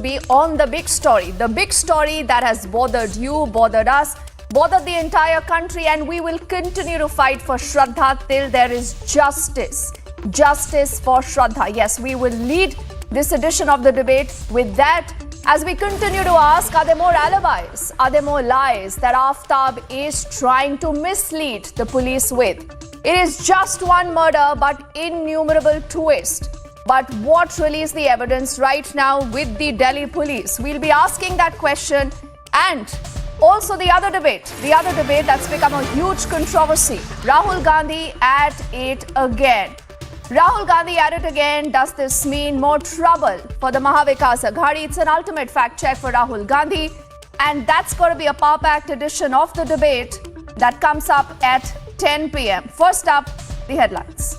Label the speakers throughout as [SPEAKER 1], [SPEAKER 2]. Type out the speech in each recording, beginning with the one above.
[SPEAKER 1] Be on the big story that has bothered you, bothered us, bothered the entire country, and we will continue to fight for Shraddha till there is justice. Justice for Shraddha. Yes, we will lead this edition of the debate with that. As we continue to ask, are there more alibis? Are there more lies that Aaftab is trying to mislead the police with? It is just one murder, but innumerable twists. But what really is the evidence right now with the Delhi police? We'll be asking that question, and also the other debate that's become a huge controversy. Rahul Gandhi at it again. Rahul Gandhi at it again. Does this mean more trouble for the Mahavikas Aghadi? It's an ultimate fact check for Rahul Gandhi, and that's going to be a power-packed edition of the debate that comes up at 10 p.m. First up, the headlines.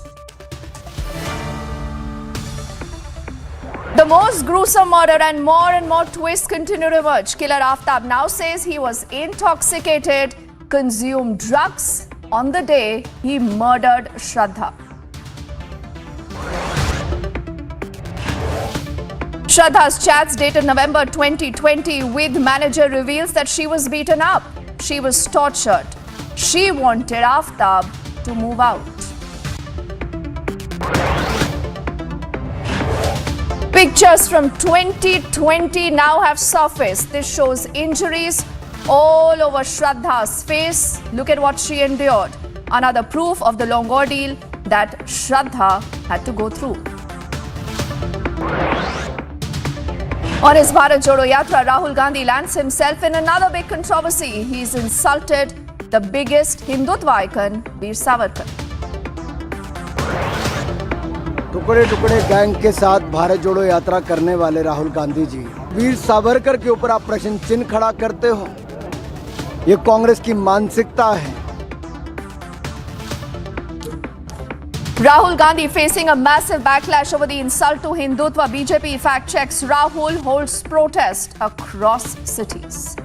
[SPEAKER 1] The most gruesome murder and more twists continue to emerge. Killer Aaftab now says he was intoxicated, consumed drugs on the day he murdered Shraddha. Shraddha's chats dated November 2020 with manager reveals that she was beaten up. She was tortured. She wanted Aaftab to move out. Pictures from 2020 now have surfaced. This shows injuries all over Shraddha's face. Look at what she endured. Another proof of the long ordeal that Shraddha had to go through. On his Bharat Jodo Yatra, Rahul Gandhi lands himself in another big controversy. He's insulted the biggest Hindutva icon, Veer Savarkar.
[SPEAKER 2] टुकड़े टुकड़े gang के साथ भारत जोड़ो यात्रा करने वाले राहुल गांधी जी वीर सावरकर के ऊपर आप प्रश्न चिन्ह खड़ा करते हो। ये कांग्रेस की मानसिकता है।
[SPEAKER 1] Rahul Gandhi facing a massive backlash over the insult to Hindutva. BJP fact checks Rahul holds protest across cities.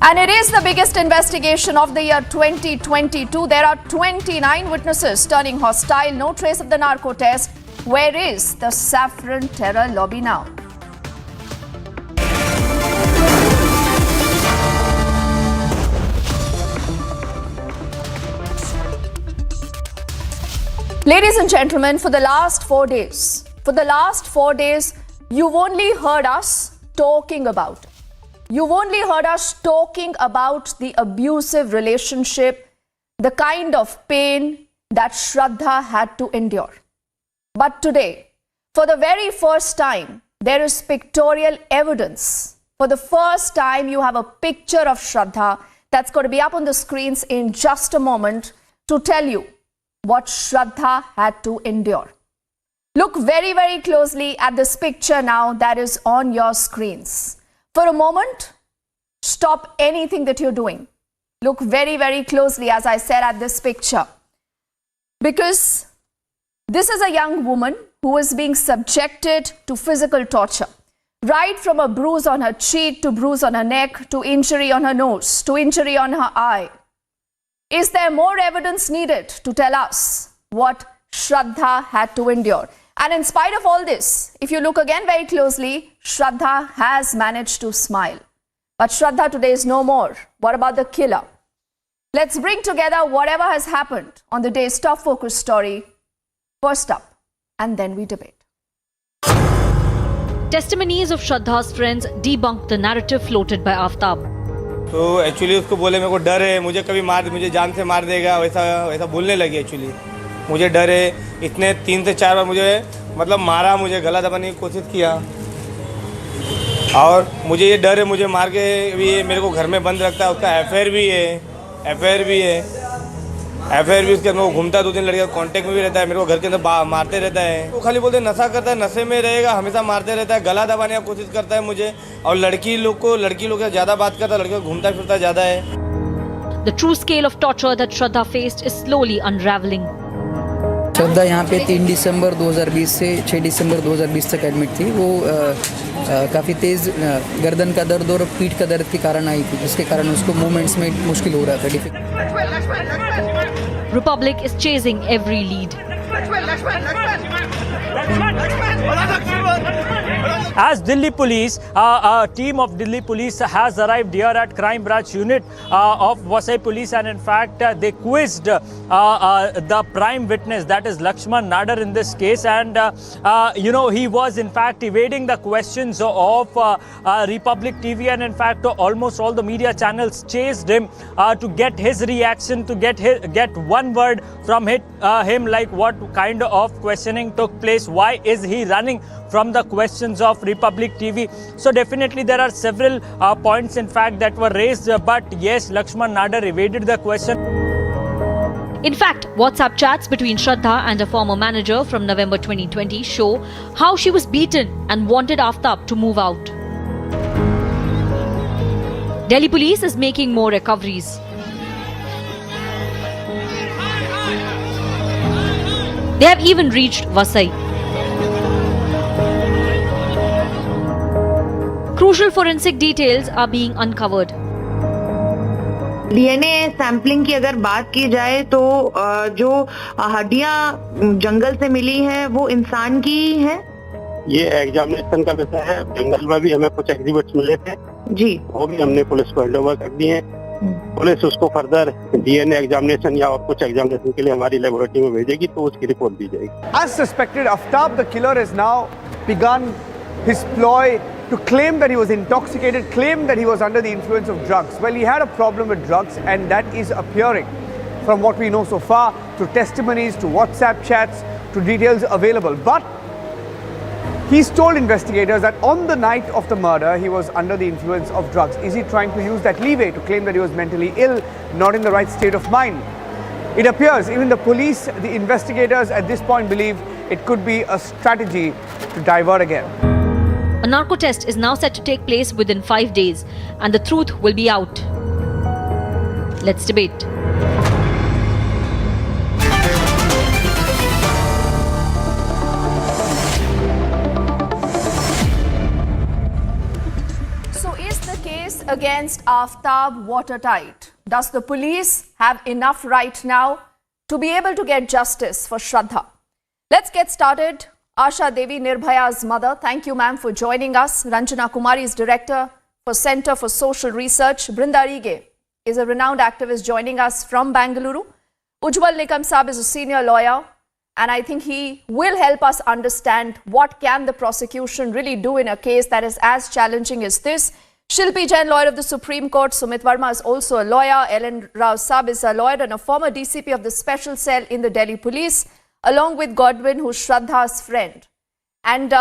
[SPEAKER 1] And it is the biggest investigation of the year 2022. There are 29 witnesses turning hostile. No trace of the narco test. Where is the saffron terror lobby now? Ladies and gentlemen, for the last 4 days, you've only heard us talking about it. You've only heard us talking about the abusive relationship, the kind of pain that Shraddha had to endure. But today, for the very first time, there is pictorial evidence. For the first time, you have a picture of Shraddha that's going to be up on the screens in just a moment to tell you what Shraddha had to endure. Look very, very closely at this picture now that is on your screens. For a moment, stop anything that you're doing. Look very, very closely, as I said, at this picture. Because this is a young woman who is being subjected to physical torture. Right from a bruise on her cheek, to bruise on her neck, to injury on her nose, to injury on her eye. Is there more evidence needed to tell us what Shraddha had to endure? And in spite of all this, if you look again very closely, Shraddha has managed to smile. But Shraddha today is no more. What about the killer? Let's bring together whatever has happened on the day's top focus story. First up, and then we debate.
[SPEAKER 3] Testimonies of Shraddha's friends debunk the narrative floated by Aaftab.
[SPEAKER 4] तो actually उसको बोले मेरे को डर है, मुझे जान से मार देगा, वैसा बोलने लगी। एक्चुअली मुझे डर है, इतने 3 से 4 बार मुझे मारा, मुझे गला दबाने की कोशिश किया, और मुझे ये डर है, मुझे मार के भी मेरे को घर में बंद रखता है। उसका अफेयर भी उसके अंदर, वो घूमता 2-3 लड़के कांटेक्ट में भी रहता है, मेरे को घर के अंदर मारते रहता है। वो खाली बोलते नशा करता है, नशे में रहेगा, हमेशा मारते रहता है, गला दबाने की कोशिश करता है मुझे, और लड़की लोग से ज़्यादा बात करता है, लड़कियों को घूमता फिरता ज़्यादा है।
[SPEAKER 3] The true scale of torture that Shraddha faced is slowly unraveling.
[SPEAKER 5] श्रद्धा यहाँ पे 3 दिसंबर 2020 से 6 दिसंबर 2020 तक एडमिट थी। वो काफ़ी तेज़ गर्दन का दर्द और पीठ का दर्द के कारण आई थी, जिसके कारण उसको मूवमेंट्स में मुश्किल हो रहा था।
[SPEAKER 3] Republic is chasing every lead.
[SPEAKER 6] As Delhi police, a team of Delhi police has arrived here at Crime Branch unit of Vasai police, and in fact they quizzed the prime witness, that is Lakshman Nadar, in this case, and he was in fact evading the questions of Republic TV, and in fact almost all the media channels chased him to get his reaction, to get one word from him, like what kind of questioning took place, why is he running from the questions of Republic TV. So definitely there are several points in fact that were raised, but yes, Lakshman Nadar evaded the question.
[SPEAKER 3] In fact, WhatsApp chats between Shraddha and her former manager from November 2020 show how she was beaten and wanted Aaftab to move out. Delhi police is making more recoveries. They have even reached Vasai. Crucial forensic details are being uncovered.
[SPEAKER 7] DNA sampling की अगर बात की जाए तो जो हड्डियां जंगल से मिली हैं वो इंसान की ही हैं।
[SPEAKER 8] ये एग्जामिनेशन का विषय है। जंगल में भी हमें कुछ एग्जिबिट्स मिले थे
[SPEAKER 7] जी,
[SPEAKER 8] वो भी हमने पुलिस को हैंडओवर कर दिए। पुलिस उसको फर्दर डीएनए एग्जामिनेशन या और कुछ एग्जामिनेशन के लिए हमारी लेबोरेटरी में भेजेगी तो उसकी रिपोर्ट दी जाएगी।
[SPEAKER 9] As suspected, Aaftab, the killer, has now begun his ploy to claim that he was intoxicated, claim that he was under the influence of drugs. Well, he had a problem with drugs, and that is appearing from what we know so far, through testimonies, to WhatsApp chats, to details available. But he's told investigators that on the night of the murder, he was under the influence of drugs. Is he trying to use that leeway to claim that he was mentally ill, not in the right state of mind? It appears even the police, the investigators at this point believe it could be a strategy to divert again.
[SPEAKER 3] A narco test is now set to take place within 5 days, and the truth will be out. Let's debate.
[SPEAKER 1] So is the case against Aaftab watertight? Does the police have enough right now to be able to get justice for Shraddha? Let's get started. Asha Devi, Nirbhaya's mother, thank you, ma'am, for joining us. Ranjana Kumari is director for Center for Social Research. Brinda Rige is a renowned activist joining us from Bangalore. Ujjwal Nikam Saab is a senior lawyer, and I think he will help us understand what can the prosecution really do in a case that is as challenging as this. Shilpi Jain, lawyer of the Supreme Court. Sumit Verma is also a lawyer. Ellen Rao Saab is a lawyer and a former DCP of the Special Cell in the Delhi Police, along with Godwin, who's Shraddha's friend. And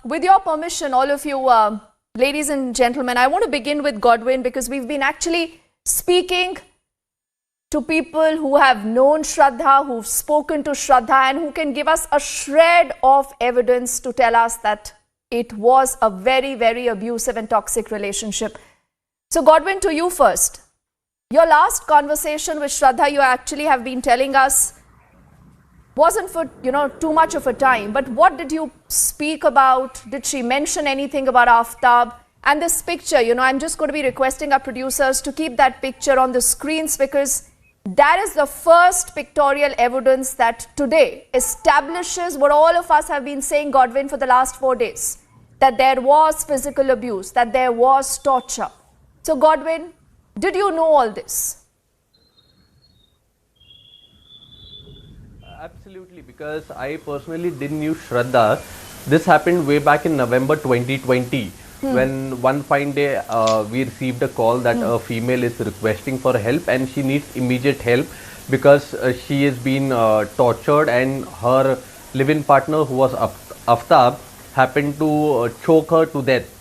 [SPEAKER 1] with your permission, all of you, ladies and gentlemen, I want to begin with Godwin, because we've been actually speaking to people who have known Shraddha, who've spoken to Shraddha, and who can give us a shred of evidence to tell us that it was a very, very abusive and toxic relationship. So Godwin, to you first. Your last conversation with Shraddha, you actually have been telling us, wasn't for, too much of a time, but what did you speak about? Did she mention anything about Aaftab? And this picture, I'm just going to be requesting our producers to keep that picture on the screens, because that is the first pictorial evidence that today establishes what all of us have been saying, Godwin, for the last 4 days, that there was physical abuse, that there was torture. So Godwin, did you know all this?
[SPEAKER 10] Absolutely, because I personally didn't knew Shraddha. This happened way back in November 2020, when one fine day we received a call that a female is requesting for help and she needs immediate help because she is being tortured, and her live-in partner, who was Aaftab, happened to choke her to death.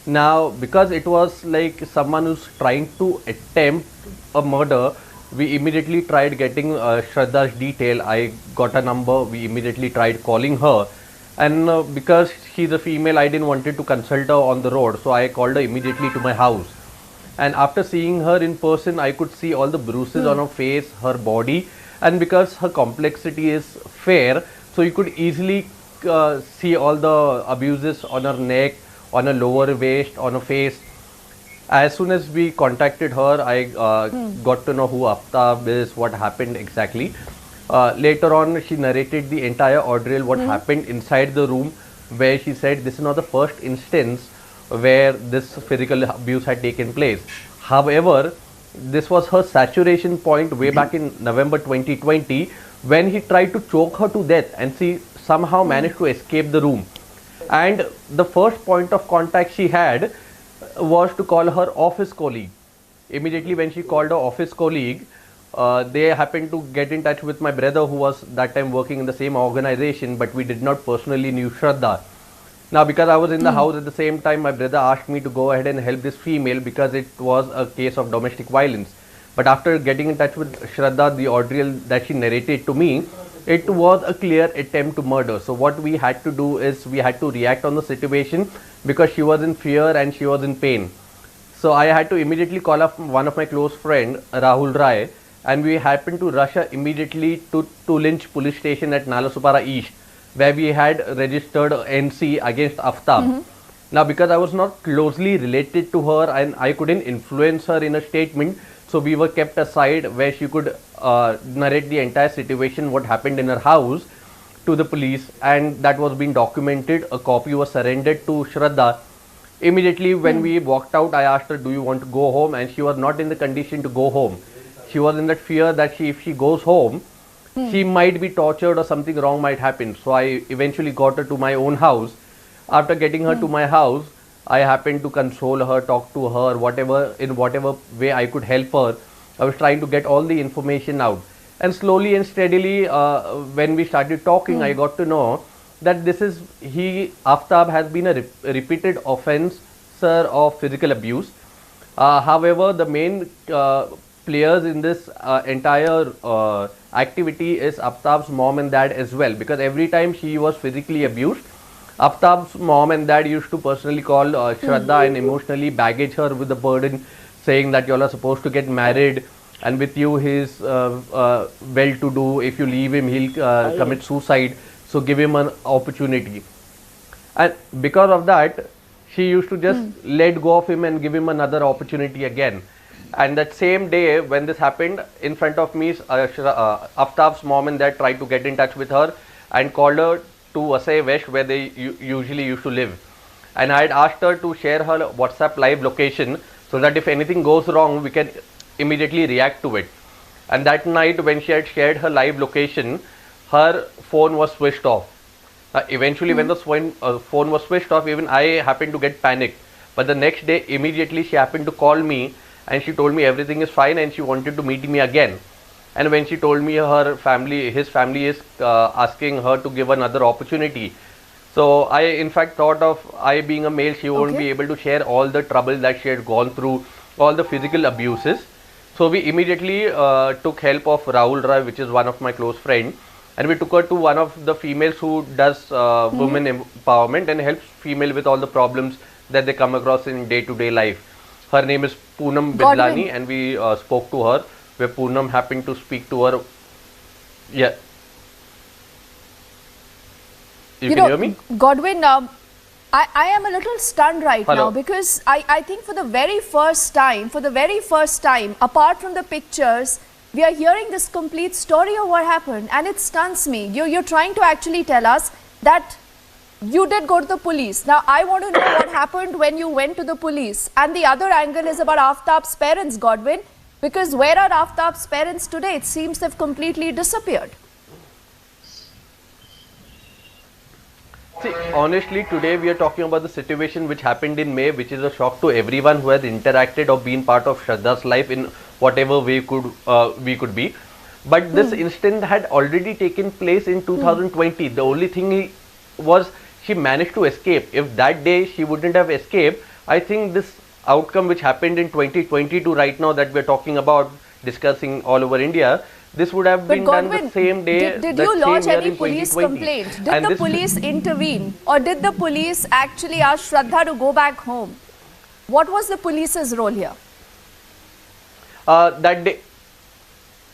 [SPEAKER 10] Now, because it was like someone who's trying to attempt a murder, we immediately tried getting Shraddha's detail. I got a number. We immediately tried calling her, and because she's a female, I didn't wanted to consult her on the road, so I called her immediately to my house. And after seeing her in person, I could see all the bruises on her face, her body, and because her complexity is fair, so you could easily see all the abuses on her neck, on her lower waist, on her face. As soon as we contacted her, I got to know who Aaftab is, what happened exactly. Later on, she narrated the entire ordeal, what happened inside the room, where she said this is not the first instance where this physical abuse had taken place. However, this was her saturation point way back in November 2020, when he tried to choke her to death and she somehow managed to escape the room. And the first point of contact she had was to call her office colleague. Immediately when she called her office colleague, they happened to get in touch with my brother, who was that time working in the same organization, but we did not personally knew Shraddha. Now, because I was in the house at the same time, my brother asked me to go ahead and help this female because it was a case of domestic violence. But after getting in touch with Shraddha, the ordeal that she narrated to me, it was a clear attempt to murder. So what we had to do is we had to react on the situation because she was in fear and she was in pain. So I had to immediately call up one of my close friend, Rahul Rai, and we happened to rush her immediately to Lynch police station at Nalasupara East, where we had registered NC against Aaftab. Now, because I was not closely related to her and I couldn't influence her in a statement, so we were kept aside where she could narrate the entire situation, what happened in her house, to the police, and that was being documented. A copy was surrendered to Shraddha. Immediately when we walked out, I asked her, do you want to go home? And she was not in the condition to go home. She was in that fear that if she goes home, she might be tortured or something wrong might happen. So I eventually got her to my own house. After getting her to my house, I happened to console her, talk to her, in whatever way I could help her. I was trying to get all the information out. And slowly and steadily, when we started talking, I got to know that Aaftab has been a repeated offencer of physical abuse. However, the main players in this entire activity is Aaftab's mom and dad as well, because every time she was physically abused, Aaftab's mom and dad used to personally call Shraddha and emotionally baggage her with the burden, saying that you all are supposed to get married, and with you he's well-to-do. If you leave him, he'll commit suicide. So give him an opportunity. And because of that, she used to just let go of him and give him another opportunity again. And that same day when this happened, in front of me, Aaftab's mom and dad tried to get in touch with her and called her to Vasai West, where they usually used to live. And I had asked her to share her WhatsApp live location so that if anything goes wrong, we can immediately react to it. And that night when she had shared her live location, her phone was switched off. Eventually when the phone was switched off, even I happened to get panicked. But the next day, immediately she happened to call me and she told me everything is fine and she wanted to meet me again. And when she told me his family is asking her to give another opportunity. So I in fact thought of, I being a male, she won't be able to share all the trouble that she had gone through, all the physical abuses. So we immediately took help of Rahul Rai, which is one of my close friends. And we took her to one of the females who does women empowerment and helps female with all the problems that they come across in day-to-day life. Her name is Poonam Bidlani, and we spoke to her, where Poonam happened to speak to her. Yeah. You can hear me?
[SPEAKER 1] Godwin, I am a little stunned right now, because I think for the very first time, apart from the pictures, we are hearing this complete story of what happened, and it stuns me. You're trying to actually tell us that you did go to the police. Now, I want to know what happened when you went to the police. And the other angle is about Aaftab's parents, Godwin, because where are Aaftab's parents today? It seems they've completely disappeared.
[SPEAKER 10] See, honestly, today we are talking about the situation which happened in May, which is a shock to everyone who has interacted or been part of Shraddha's life in whatever way we could be. But this incident had already taken place in 2020. The only thing was she managed to escape. If that day she wouldn't have escaped, I think this outcome which happened in 2022 right now that we're talking about, discussing all over India, this would have been done the same day.
[SPEAKER 1] Did you lodge any police complaint? Did the police intervene? Or did the police actually ask Shraddha to go back home? What was the police's role here?
[SPEAKER 10] That day,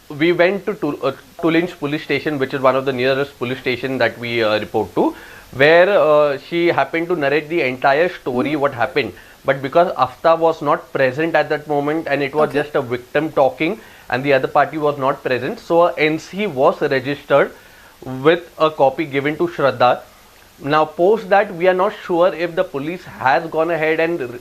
[SPEAKER 10] we went to Lynch police station, which is one of the nearest police station that we report to, where she happened to narrate the entire story, what happened. But because Aaftab was not present at that moment and it was just a victim talking, and the other party was not present. So a NC was registered with a copy given to Shraddha. Now post that, we are not sure if the police has gone ahead and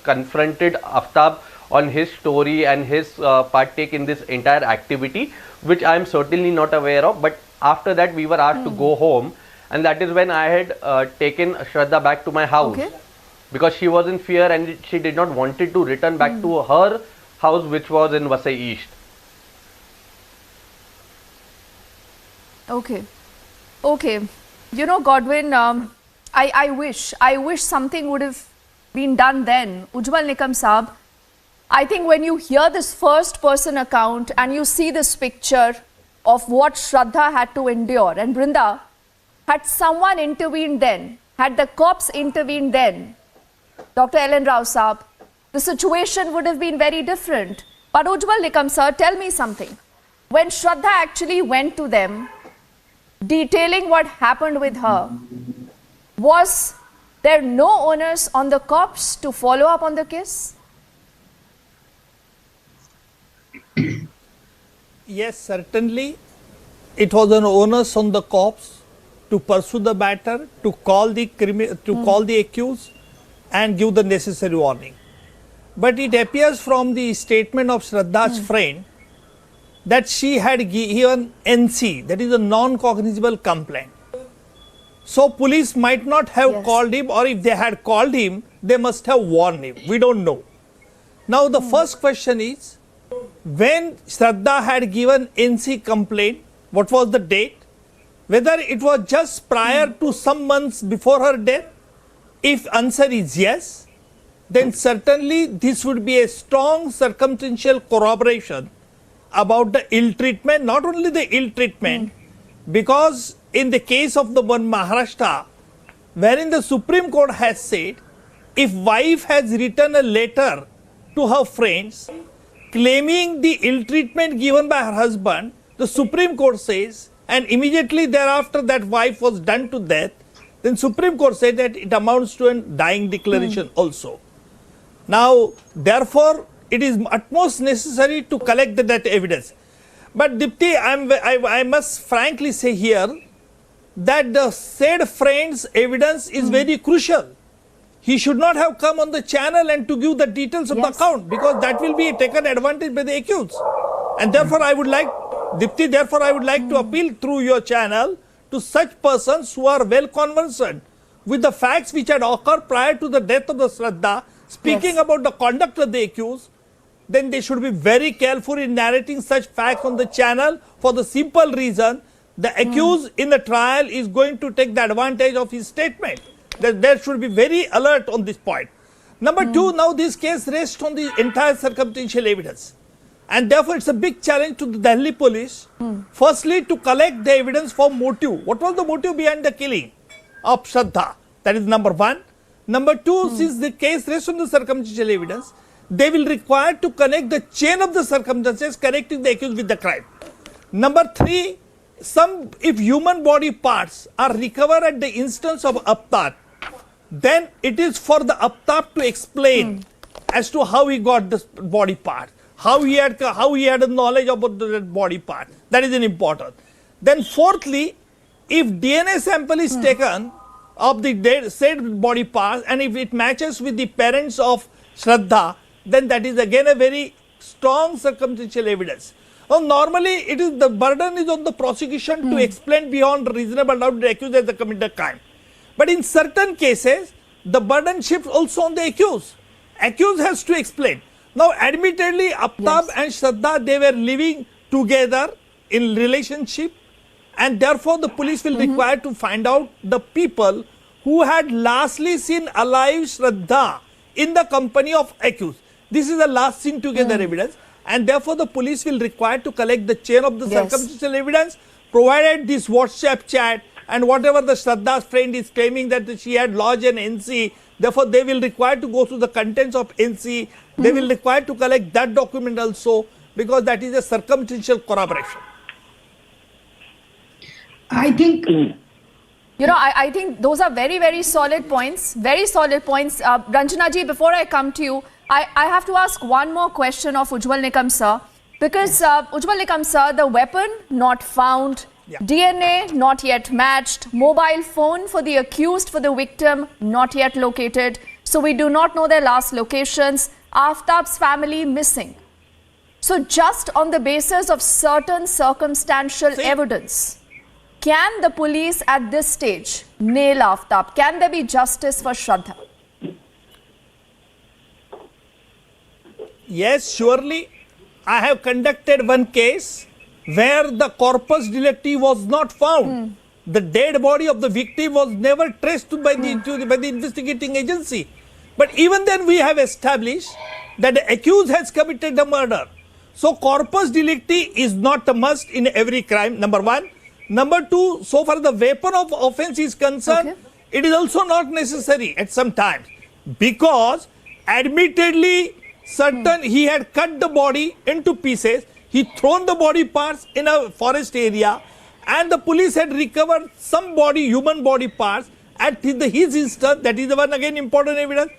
[SPEAKER 10] confronted Aaftab on his story and his partake in this entire activity, which I am certainly not aware of. But after that we were asked to go home, and that is when I had taken Shraddha back to my house, because she was in fear and she did not wanted to return back to her house, which was in Vasai East.
[SPEAKER 1] Okay. You know, Godwin, I wish something would have been done then. Ujjwal Nikam Saab, I think when you hear this first person account and you see this picture of what Shraddha had to endure, and Brinda, had someone intervened then, had the cops intervened then, Dr. Ellen Rao Saab, the situation would have been very different. But Ujjwal Nikam sir, tell me something. When Shraddha actually went to them, detailing what happened with her, was there no onus on the cops to follow up on the case?
[SPEAKER 11] Yes, certainly. It was an onus on the cops to pursue the matter, to call the accused and give the necessary warning. But it appears from the statement of Shraddha's friend that she had given NC, that is a non-cognizable complaint. So police might not have called him, or if they had called him, they must have warned him. We don't know. Now the first question is, when Shraddha had given NC complaint, what was the date? Whether it was just prior to some months before her death? If answer is yes, then certainly this would be a strong circumstantial corroboration about the ill treatment, not only the ill treatment, because in the case of the one Maharashtra, wherein the Supreme Court has said, if wife has written a letter to her friends claiming the ill treatment given by her husband, the Supreme Court says, and immediately thereafter that wife was done to death, then Supreme Court said that it amounts to a dying declaration also. Now, therefore, it is utmost necessary to collect that evidence. But Dipti, I must frankly say here that the said friend's evidence is very crucial. He should not have come on the channel and to give the details of the account, because that will be taken advantage by the accused. And therefore, I would like, Dipti, therefore I would like to appeal through your channel to such persons who are well conversant with the facts which had occurred prior to the death of the Shraddha, speaking about the conduct of the accused, then they should be very careful in narrating such facts on the channel, for the simple reason the accused in the trial is going to take the advantage of his statement. There should be very alert on this point. Number two, now this case rests on the entire circumstantial evidence. And therefore, it's a big challenge to the Delhi police. Firstly, to collect the evidence for motive. What was the motive behind the killing of Shraddha? That is number one. Number two, since the case rests on the circumstantial evidence, they will require to connect the chain of the circumstances connecting the accused with the crime. Number three, if human body parts are recovered at the instance of Aaftab, then it is for the Aaftab to explain as to how he got this body part, how he had a knowledge about the body part. That is important. Then fourthly, if DNA sample is taken of the said body part, and if it matches with the parents of Shraddha, then that is again a very strong circumstantial evidence. Now, normally it is the burden is on the prosecution to explain beyond reasonable doubt the accused has committed a crime. But in certain cases, the burden shifts also on the accused. Accused has to explain. Now, admittedly, Aaftab and Shraddha, they were living together in relationship, and therefore the police will require to find out the people who had lastly seen alive Shraddha in the company of accused. This is the last seen together evidence, and therefore the police will require to collect the chain of the circumstantial evidence, provided this WhatsApp chat and whatever the Shraddha's friend is claiming that she had lodged an NC. Therefore, they will require to go through the contents of NC. They will require to collect that document also, because that is a circumstantial corroboration.
[SPEAKER 12] I think,
[SPEAKER 1] you know, I think those are very, very solid points. Very solid points. Ranjana ji, before I come to you, I have to ask one more question of Ujjwal Nikam sir. Because Ujjwal Nikam sir, the weapon not found, DNA not yet matched, mobile phone for the accused, for the victim not yet located. So we do not know their last locations. Aaftab's family missing. So just on the basis of certain circumstantial evidence, can the police at this stage nail Aaftab? Can there be justice for Shraddha?
[SPEAKER 11] Yes, surely. I have conducted one case where the corpus delicti was not found. The dead body of the victim was never traced by the investigating agency. But even then we have established that the accused has committed the murder. So corpus delicti is not a must in every crime, number one. Number two, so far the weapon of offense is concerned, it is also not necessary at some times, because admittedly he had cut the body into pieces, he thrown the body parts in a forest area, and the police had recovered some human body parts at his instance. That is the one again important evidence.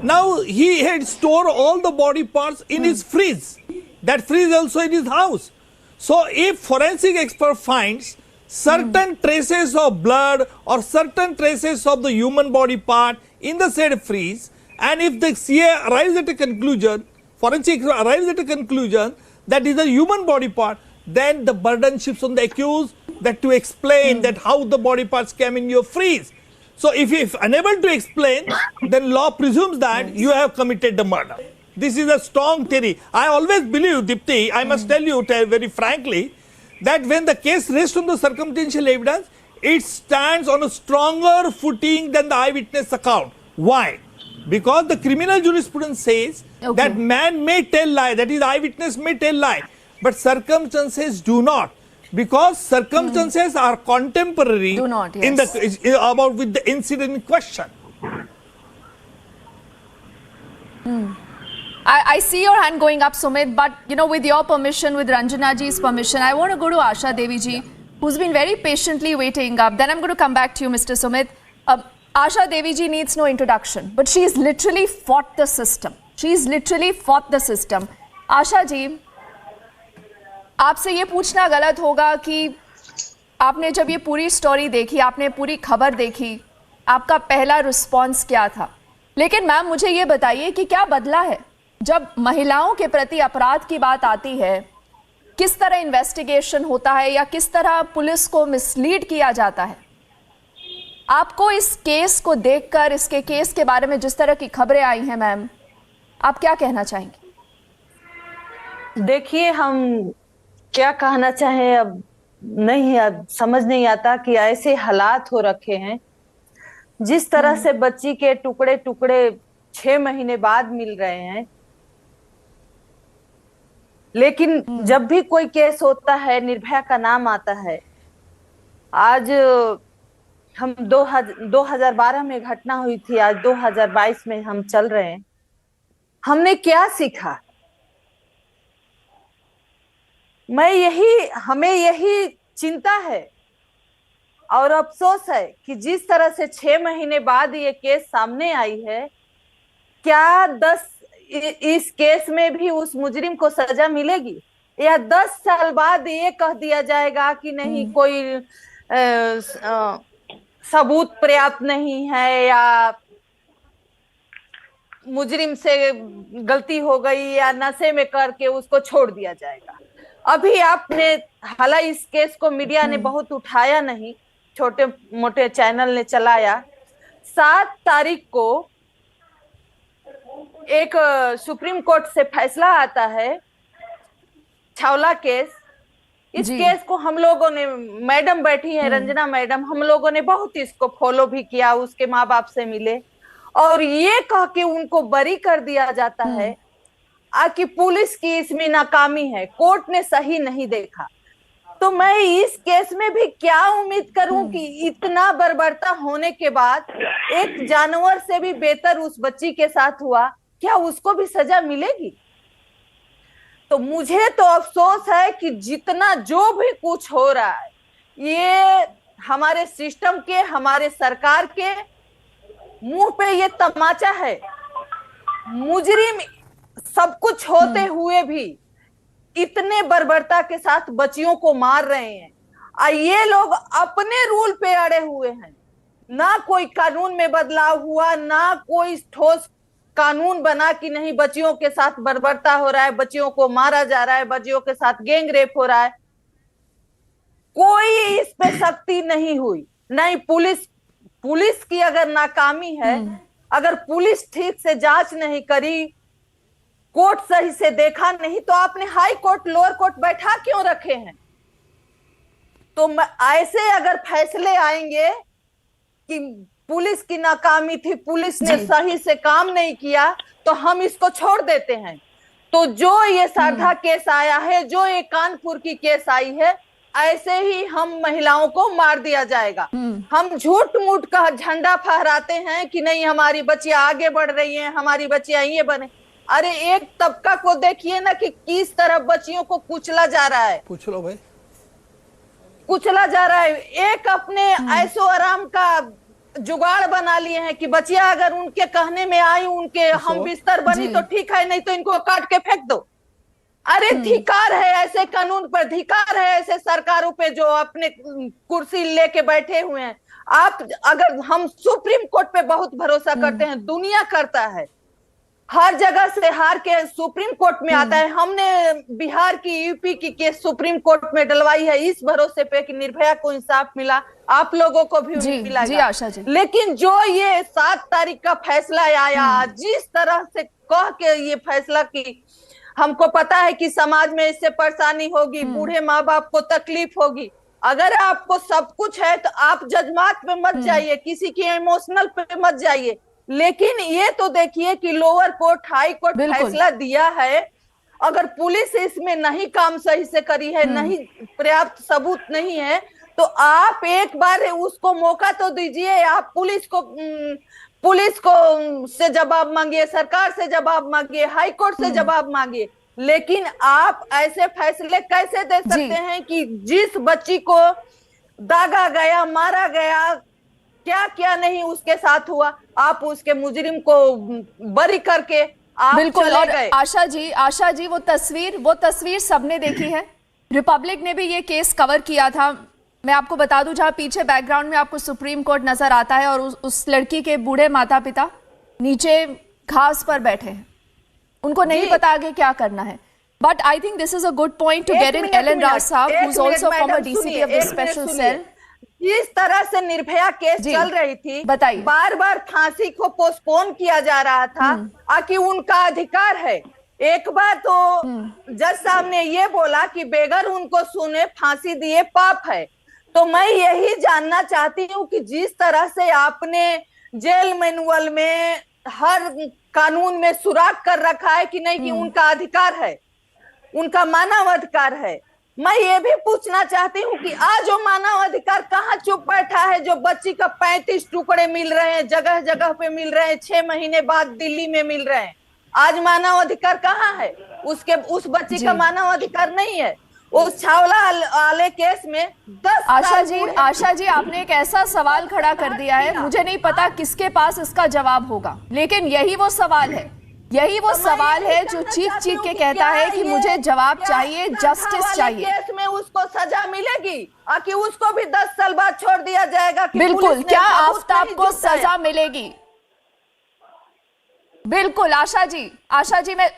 [SPEAKER 11] Now he had stored all the body parts in his fridge. That fridge also in his house. So if forensic expert finds certain traces of blood or certain traces of the human body part in the said fridge, and if the CA arrives at a conclusion, forensic arrives at a conclusion that is a human body part, then the burden shifts on the accused that to explain that how the body parts came in your fridge. So if he is unable to explain, then law presumes that you have committed the murder. This is a strong theory. I always believe, Dipti, I must tell you very frankly, that when the case rests on the circumstantial evidence, it stands on a stronger footing than the eyewitness account. Why? Because the criminal jurisprudence says that man may tell lie, that is eyewitness may tell lie, but circumstances do not. Because circumstances are contemporary
[SPEAKER 1] Do not,
[SPEAKER 11] in with the incident in question.
[SPEAKER 1] I see your hand going up, Sumit, but with your permission, with Ranjana ji's permission, I want to go to Asha Devi ji, who's been very patiently waiting up. Then I'm going to come back to you, Mr. Sumit. Asha Devi ji needs no introduction, but she's literally fought the system. She's literally fought the system. Asha ji, आपसे ये पूछना गलत होगा कि आपने जब ये पूरी स्टोरी देखी, आपने पूरी खबर देखी, आपका पहला रिस्पॉन्स क्या था? लेकिन मैम मुझे ये बताइए कि क्या बदला है जब महिलाओं के प्रति अपराध की बात आती है? किस तरह इन्वेस्टिगेशन होता है या किस तरह पुलिस को मिसलीड किया जाता है? आपको इस केस को देखकर, इसके केस के बारे में जिस तरह की खबरें आई हैं मैम, आप क्या कहना चाहेंगी?
[SPEAKER 12] देखिए, हम क्या कहना चाहें अब समझ नहीं आता कि ऐसे हालात हो रखे हैं। जिस तरह से बच्ची के टुकड़े टुकड़े 6 महीने बाद मिल रहे हैं, लेकिन जब भी कोई केस होता है, निर्भया का नाम आता है। आज हम 2012 में घटना हुई थी, आज 2022 में हम चल रहे हैं। हमने क्या सीखा? हमें यही चिंता है और अफसोस है कि जिस तरह से 6 महीने बाद ये केस सामने आई है, क्या इस केस में भी उस मुजरिम को सजा मिलेगी, या 10 साल बाद ये कह दिया जाएगा कि नहीं, कोई सबूत पर्याप्त नहीं है या मुजरिम से गलती हो गई या नशे में करके उसको छोड़ दिया जाएगा। अभी आपने, हालांकि इस केस को मीडिया ने बहुत उठाया नहीं, छोटे मोटे चैनल ने चलाया। 7 तारीख को एक सुप्रीम कोर्ट से फैसला आता है, छावला केस। इस केस को हम लोगों ने, मैडम बैठी है रंजना मैडम, हम लोगों ने बहुत इसको फॉलो भी किया, उसके माँ बाप से मिले और ये कह के उनको बरी कर दिया जाता है कि पुलिस की इसमें नाकामी है, कोर्ट ने सही नहीं देखा। तो मैं इस केस में भी क्या उम्मीद करूं कि इतना बर्बरता होने के बाद एक जानवर से भी बेहतर उस बच्ची के साथ हुआ, क्या उसको भी सजा मिलेगी? तो मुझे तो अफसोस है कि जितना जो भी कुछ हो रहा है, ये हमारे सिस्टम के, हमारे सरकार के मुंह पे ये तमाचा है। मुजरिम सब कुछ होते हुए भी इतने बर्बरता के साथ बच्चियों को मार रहे हैं, और ये लोग अपने रूल पे अड़े हुए हैं। ना कोई कानून में बदलाव हुआ, ना कोई ठोस कानून बना कि नहीं बच्चियों के साथ बर्बरता हो रहा है, बच्चियों को मारा जा रहा है, बच्चियों के साथ गैंग रेप हो रहा है। कोई इस पे सख्ती नहीं हुई। नहीं, पुलिस की अगर नाकामी है, अगर पुलिस ठीक से जांच नहीं करी, कोर्ट सही से देखा नहीं, तो आपने हाई कोर्ट लोअर कोर्ट बैठा क्यों रखे हैं? तो ऐसे अगर फैसले आएंगे कि पुलिस की नाकामी थी, पुलिस ने सही से काम नहीं किया, तो हम इसको छोड़ देते हैं। तो जो ये श्रद्धा केस आया है, जो ये कानपुर की केस आई है, ऐसे ही हम महिलाओं को मार दिया जाएगा। हम झूठ मूठ का झंडा फहराते हैं कि नहीं हमारी बच्चियां आगे बढ़ रही हैं, हमारी बच्चियां ये बने। अरे एक तबका को देखिए ना कि किस तरह बच्चियों को कुचला जा रहा है,
[SPEAKER 11] पूछ लो भाई,
[SPEAKER 12] कुचला जा रहा है। एक अपने ऐसो आराम का जुगाड़ बना लिए हैं कि बच्चियां अगर उनके कहने में आई, उनके हम बिस्तर बनी तो ठीक है, नहीं तो इनको काट के फेंक दो। अरे धिकार है ऐसे कानून पर, धिकार है ऐसे सरकारों पे जो अपने कुर्सी लेके बैठे हुए हैं। आप अगर हम सुप्रीम कोर्ट पे बहुत भरोसा करते हैं, दुनिया करता है, हर जगह से हार के सुप्रीम कोर्ट में आता है। हमने बिहार की, यूपी की केस सुप्रीम कोर्ट में डलवाई है इस भरोसे पे कि निर्भया को इंसाफ मिला, आप लोगों को भी मिला। लेकिन जो ये 7 तारीख का फैसला आया, जिस तरह से कह के ये फैसला की, हमको पता है कि समाज में इससे परेशानी होगी, बूढ़े माँ बाप को तकलीफ होगी। अगर आपको सब कुछ है तो आप जज्बात पे मत जाइए, किसी की इमोशनल पे मत जाइए। लेकिन ये तो देखिए कि लोअर कोर्ट, हाई कोर्ट फैसला दिया है। अगर पुलिस इसमें नहीं काम सही से करी है, नहीं पर्याप्त सबूत नहीं है, तो आप एक बार उसको मौका तो दीजिए। आप पुलिस को से जवाब मांगिए, सरकार से जवाब मांगिए, हाई कोर्ट से जवाब मांगिए। लेकिन आप ऐसे फैसले कैसे दे सकते हैं कि जिस बच्ची को दागा गया, मारा गया, क्या क्या नहीं उसके साथ हुआ, आप उसके मुजरिम को बरी करके आप
[SPEAKER 1] बिल्कुल। और
[SPEAKER 12] गए।
[SPEAKER 1] आशा जी वो तस्वीर सबने देखी है। रिपब्लिक ने भी ये केस कवर किया था। मैं आपको बता दूं, जहां पीछे बैकग्राउंड में आपको सुप्रीम कोर्ट नजर आता है और उस लड़की के बूढ़े माता पिता नीचे घास पर बैठे हैं, उनको नहीं पता आगे क्या करना है। But I think this is a good point to get in Alan Rao sahab, who is also former DCP of the special cell.
[SPEAKER 12] जिस तरह से निर्भया केस चल रही थी,
[SPEAKER 1] बताइए,
[SPEAKER 12] बार बार फांसी को पोस्टपोन किया जा रहा था, कि उनका अधिकार है। एक बार तो जज साहब ने ये बोला कि बेगर उनको सुने फांसी दिए पाप है। तो मैं यही जानना चाहती हूँ कि जिस तरह से आपने जेल मैनुअल में, हर कानून में सुराग कर रखा है कि नहीं कि उनका अधिकार है, उनका मानव अधिकार है, मैं ये भी पूछना चाहती हूँ कि आज जो मानव अधिकार कहाँ चुप बैठा है? जो बच्ची का 35 टुकड़े मिल रहे हैं, जगह जगह पे मिल रहे हैं, 6 महीने बाद दिल्ली में मिल रहे हैं, आज मानव अधिकार कहाँ है? उस बच्ची का मानव अधिकार नहीं है। उस छावला वाले केस में 10
[SPEAKER 1] आशा जी आपने एक ऐसा सवाल खड़ा कर दिया है, मुझे नहीं पता किसके पास इसका जवाब होगा, लेकिन यही वो सवाल है, जो चीख चीख के कहता है कि मुझे जवाब चाहिए, जस्टिस चाहिए।
[SPEAKER 12] केस में उसको सजा मिलेगी कि उसको भी 10 साल बाद छोड़ दिया जाएगा?
[SPEAKER 1] बिल्कुल। क्या आफताब को सजा मिलेगी? बिल्कुल। आशा जी मैं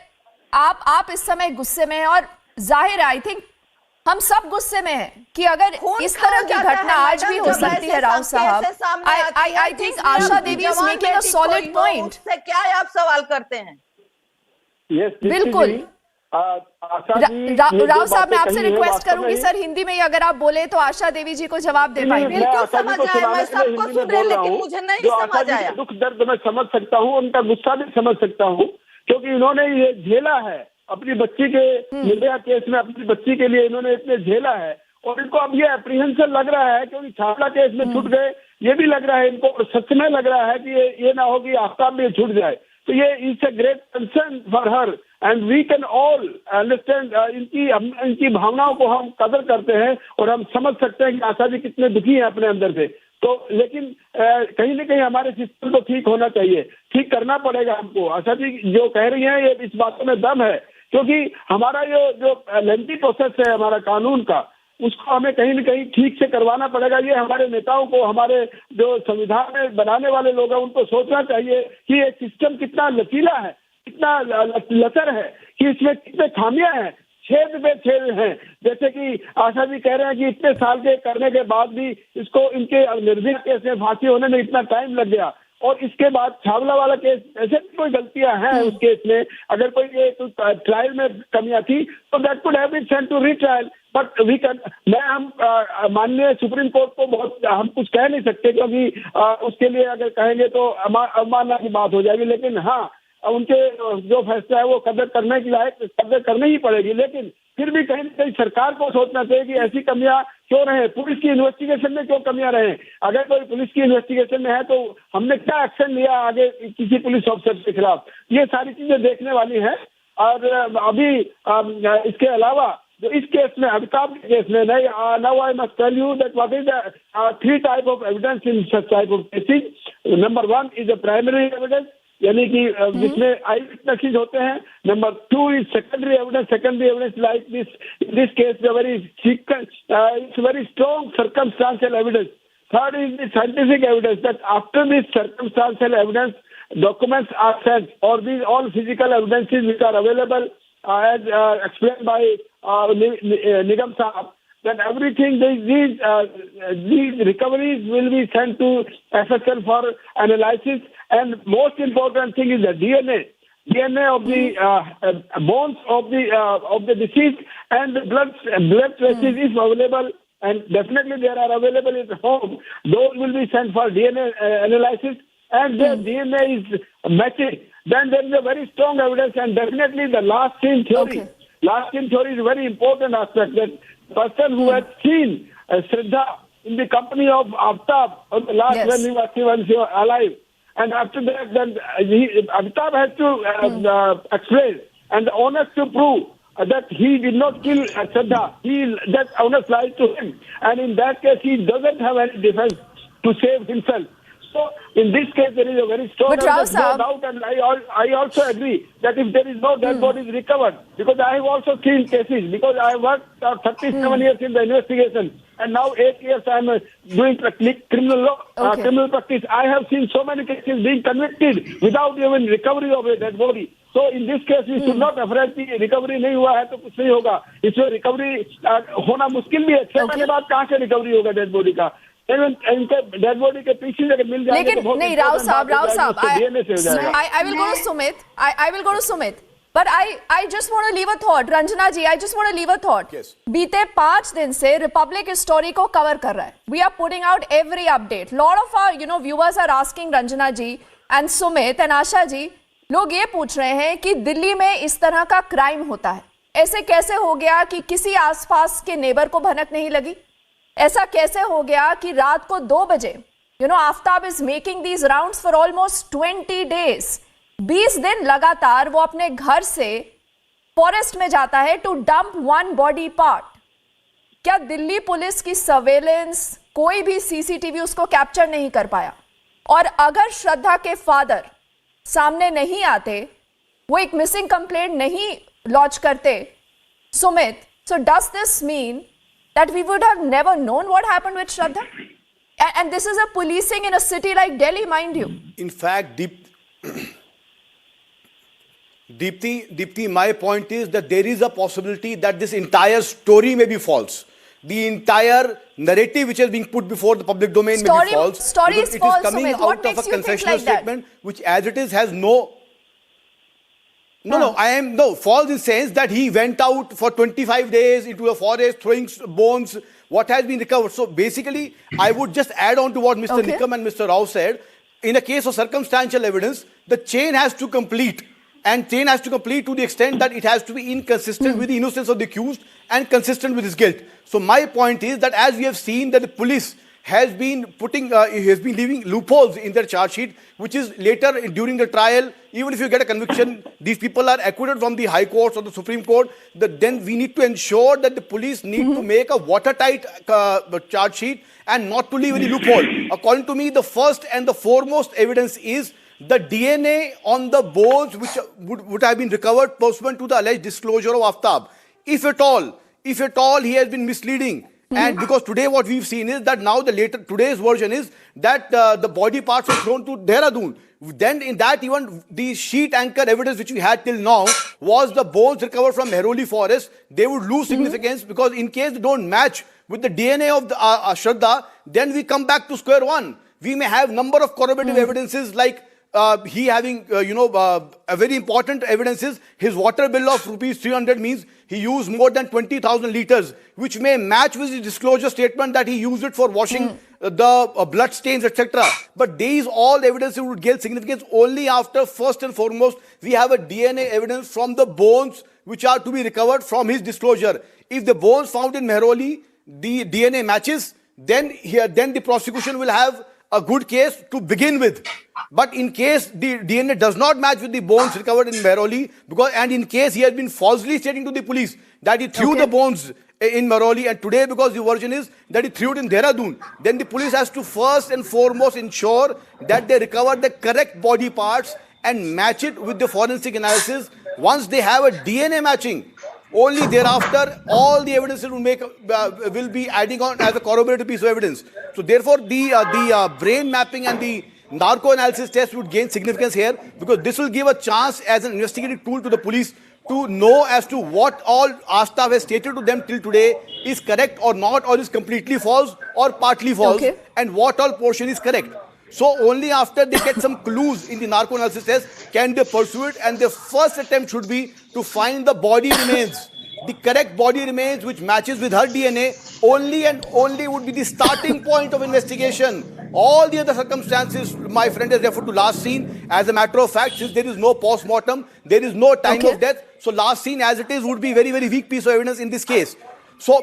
[SPEAKER 1] आप इस समय गुस्से में हैं और जाहिर है, आई थिंक हम सब गुस्से में हैं कि अगर इस तरह की घटना आज भी हो सकती है। राव साहब, I think Asha Devi is making a solid point.
[SPEAKER 12] क्या आप सवाल करते हैं?
[SPEAKER 1] बिल्कुल। राव साहब, मैं आपसे रिक्वेस्ट करूंगी सर, हिंदी में अगर आप बोले तो आशा देवी जी को जवाब दे पाएंगे।
[SPEAKER 12] बिल्कुल समझ आया, मैं सबको सुन रही, लेकिन मुझे नहीं समझ आया।
[SPEAKER 8] दुख दर्द मैं समझ सकता हूँ, उनका गुस्सा भी समझ सकता हूँ, क्योंकि इन्होंने ये झेला है अपनी बच्ची के निर्भया केस में, अपनी बच्ची के लिए इन्होंने इतने झेला है, और इनको अब ये एप्रीहेंशन लग रहा है क्योंकि छावला केस में छूट गए, ये भी लग रहा है इनको, और सच में लग रहा है कि ये ना हो कि आफ्ताब में छूट जाए। तो ये it's a great concern for her and we can all understand. इनकी भावनाओं को हम कदर करते हैं और हम समझ सकते हैं कि आशा जी कितने दुखी हैं अपने अंदर से। तो लेकिन कहीं न कहीं हमारे सिस्टम को ठीक होना चाहिए, ठीक करना पड़ेगा हमको। आशा जी जो कह रही हैं, ये इस बातों में दम है क्योंकि हमारा जो लेंथी प्रोसेस है हमारा कानून का, उसको हमें कहीं न कहीं ठीक से करवाना पड़ेगा। ये हमारे नेताओं को, हमारे जो संविधान में बनाने वाले लोग हैं, उनको सोचना चाहिए कि ये सिस्टम कितना लचीला है, कितना लचर है, कि इसमें कितने खामियां हैं, छेद पे छेद हैं। जैसे कि आशा जी कह रहे हैं कि इतने साल के करने के बाद भी इसको, इनके निर्भया केस में फांसी होने में इतना टाइम लग गया, और इसके बाद छावला वाला केस, ऐसे भी कोई गलतियां हैं उस केस में, अगर कोई ये ट्रायल में कमियां थी तो that could have been sent to retrial, but we can, हम माननीय सुप्रीम कोर्ट को बहुत हम कुछ कह नहीं सकते, क्योंकि उसके लिए अगर कहेंगे तो अवमानना की बात हो जाएगी। लेकिन हाँ, उनके जो फैसला है वो कदर करने की लायक, कदर करनी ही पड़ेगी। लेकिन फिर भी कहीं न कहीं सरकार को सोचना चाहिए कि ऐसी कमियां क्यों रहे, पुलिस की इन्वेस्टिगेशन में क्यों कमियां रहे। अगर कोई पुलिस की इन्वेस्टिगेशन में है तो हमने क्या एक्शन लिया आगे किसी पुलिस ऑफिसर के खिलाफ, ये सारी चीजें देखने वाली हैं। और अभी इसके अलावा जो इस केस में, आफ्ताब के केस में, now I must tell you that what is the 3 type of evidence in such type of cases. Number 1 is the primary evidence, यानी कि जिसमें आई विटनेसेस होते हैं। Number 2 is secondary evidence. Secondary evidence like this case it's very strong circumstantial evidence. Third is the scientific evidence, that after this circumstantial evidence, documents are sent, or these all physical evidences which are available as explained by Nigam Saab, that everything, these recoveries will be sent to FSL for analysis, and most important thing is the DNA of the bones of the deceased, and the blood traces if available, and definitely they are available at home. Those will be sent for DNA analysis, and the DNA is matching. Then there is a very strong evidence, and definitely the last scene theory.
[SPEAKER 1] Okay.
[SPEAKER 8] Last scene theory is a very important aspect, that person who had seen Shraddha in the company of Aaftab on the last, when he was alive, and after that, then Aaftab has to explain, and the onus to prove that he did not kill Shraddha. That onus lies to him, and in that case, he doesn't have any defense to save himself. So, in this case, there is a very strong evidence, no doubt, and I also agree that if there is no dead bodies recovered, because I have also seen cases, because I worked 37 years in the investigation, and now 8 years I am doing criminal law, criminal practice. I have seen so many cases being convicted without even recovery of a dead body. So in this case, we should not afraid कि recovery नहीं हुआ है तो कुछ नहीं होगा। इसमें recovery होना मुश्किल भी है। 6 महीने बाद कहाँ से रिकवरी होगा डेड बॉडी का? इनके डेड बॉडी के पीछे अगर मिल जाए तो बहुत नहीं। राव साहब,
[SPEAKER 1] I will go to Sumit. I will go to Sumit. But I just want to leave a thought, Ranjana ji. I just want to leave a thought.
[SPEAKER 13] Yes.
[SPEAKER 1] बीते 5 दिन से रिपब्लिक इस स्टोरी को कवर कर रहा है. We are putting out every update. Lot of our viewers are asking Ranjana ji and Sumit and Asha ji. लोग ये पूछ रहे हैं कि दिल्ली में इस तरह का क्राइम होता है, ऐसे कैसे हो गया कि किसी आसपास के नेबर को भनक नहीं लगी? ऐसा कैसे हो गया कि रात को 2 बजे Aftab is making these rounds for almost 20 days, 20 दिन लगातार वो अपने घर से फॉरेस्ट में जाता है टू डंप 1 बॉडी पार्ट। क्या दिल्ली पुलिस की सर्वेलेंस, कोई भी सीसीटीवी उसको कैप्चर नहीं कर पाया? और अगर श्रद्धा के फादर सामने नहीं आते, वो एक मिसिंग कंप्लेंट नहीं लॉन्च करते, Sumit, so does this mean that we would have never known what happened with Shraddha? And this is a policing in a city like Delhi, mind you.
[SPEAKER 13] In fact, Deepthi, my point is that there is a possibility that this entire story may be false. The entire narrative which is being put before the public domain may be false.
[SPEAKER 1] Story is false,
[SPEAKER 13] it is coming
[SPEAKER 1] Sumit.
[SPEAKER 13] out of a concessional statement which as it is has no... No, false in the sense that he went out for 25 days into a forest throwing bones, what has been recovered. So basically, I would just add on to what Mr. Nikam and Mr. Rao said. In a case of circumstantial evidence, the chain has to complete. And chain has to complete to the extent that it has to be inconsistent with the innocence of the accused and consistent with his guilt. So my point is that as we have seen that the police has been leaving loopholes in their charge sheet, which is later during the trial, even if you get a conviction, these people are acquitted from the High Courts or the Supreme Court, then we need to ensure that the police need to make a watertight charge sheet and not to leave any loophole. According to me, the first and the foremost evidence is the DNA on the bones which would have been recovered pursuant to the alleged disclosure of Aaftab, if at all he has been misleading. And because today what we've seen is that now today's version is that the body parts were thrown to Dehradun. Then in that even the sheet anchor evidence which we had till now was the bones recovered from Mehroli forest. They would lose significance because in case they don't match with the DNA of the Shraddha, then we come back to square one. We may have number of corroborative evidences like he having, a very important evidence is his water bill of rupees 300 means he used more than 20,000 liters, which may match with his disclosure statement that he used it for washing the blood stains, etc. But these all evidences would gain significance only after, first and foremost, we have a DNA evidence from the bones which are to be recovered from his disclosure. If the bones found in Mehroli, the DNA matches, then the prosecution will have a good case to begin with. But in case the DNA does not match with the bones recovered in Mehroli, and in case he has been falsely stating to the police that he threw the bones in Mehroli, and today because the version is that he threw it in Dehradun, then the police has to first and foremost ensure that they recover the correct body parts and match it with the forensic analysis. Once they have a DNA matching, only thereafter all the evidences will be adding on as a corroborative piece of evidence. So therefore the brain mapping and the narco analysis test would gain significance here, because this will give a chance as an investigative tool to the police to know as to what all Aaftab has stated to them till today is correct or not, or is completely false or partly false, and what all portion is correct. So only after they get some clues in the narco analysis test can they pursue it, and their first attempt should be to find the body remains, the correct body remains which matches with her DNA. Only and only would be the starting point of investigation. All the other circumstances, my friend has referred to last scene. As a matter of fact, since there is no post-mortem, there is no time of death, so last scene as it is would be very, very weak piece of evidence in this case. So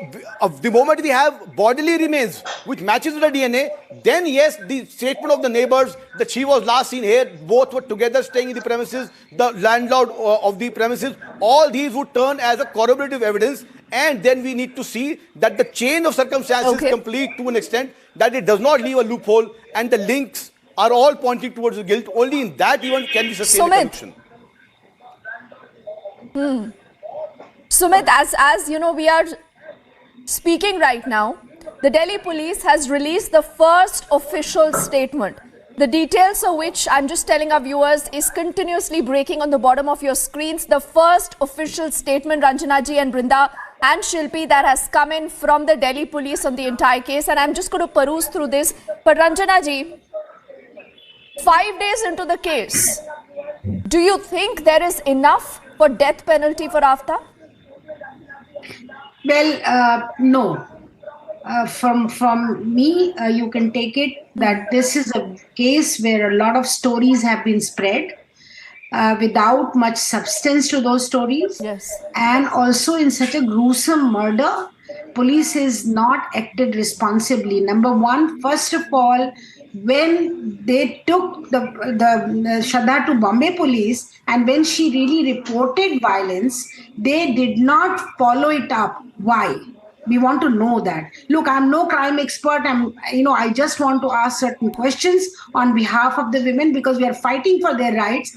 [SPEAKER 13] the moment we have bodily remains which matches with the DNA, then yes, the statement of the neighbors that she was last seen here, both were together staying in the premises, the landlord of the premises, all these would turn as a corroborative evidence, and then we need to see that the chain of circumstances is complete to an extent that it does not leave a loophole and the links are all pointing towards the guilt. Only in that event can we sustain the conviction.
[SPEAKER 1] Sumit, as you know, we are speaking right now, the Delhi police has released the first official statement, the details of which I'm just telling our viewers is continuously breaking on the bottom of your screens. The first official statement, Ranjana ji and Brinda and Shilpi, that has come in from the Delhi police on the entire case, and I'm just going to peruse through this. But Ranjana ji, 5 days into the case, do you think there is enough for death penalty for Aaftab?
[SPEAKER 14] Well, no. From me, you can take it that this is a case where a lot of stories have been spread without much substance to those stories.
[SPEAKER 1] Yes.
[SPEAKER 14] And also in such a gruesome murder, police has not acted responsibly. Number one, first of all, when they took the Shraddha to Bombay police, and when she really reported violence, they did not follow it up. Why? We want to know that. Look, I'm no crime expert. I just want to ask certain questions on behalf of the women, because we are fighting for their rights.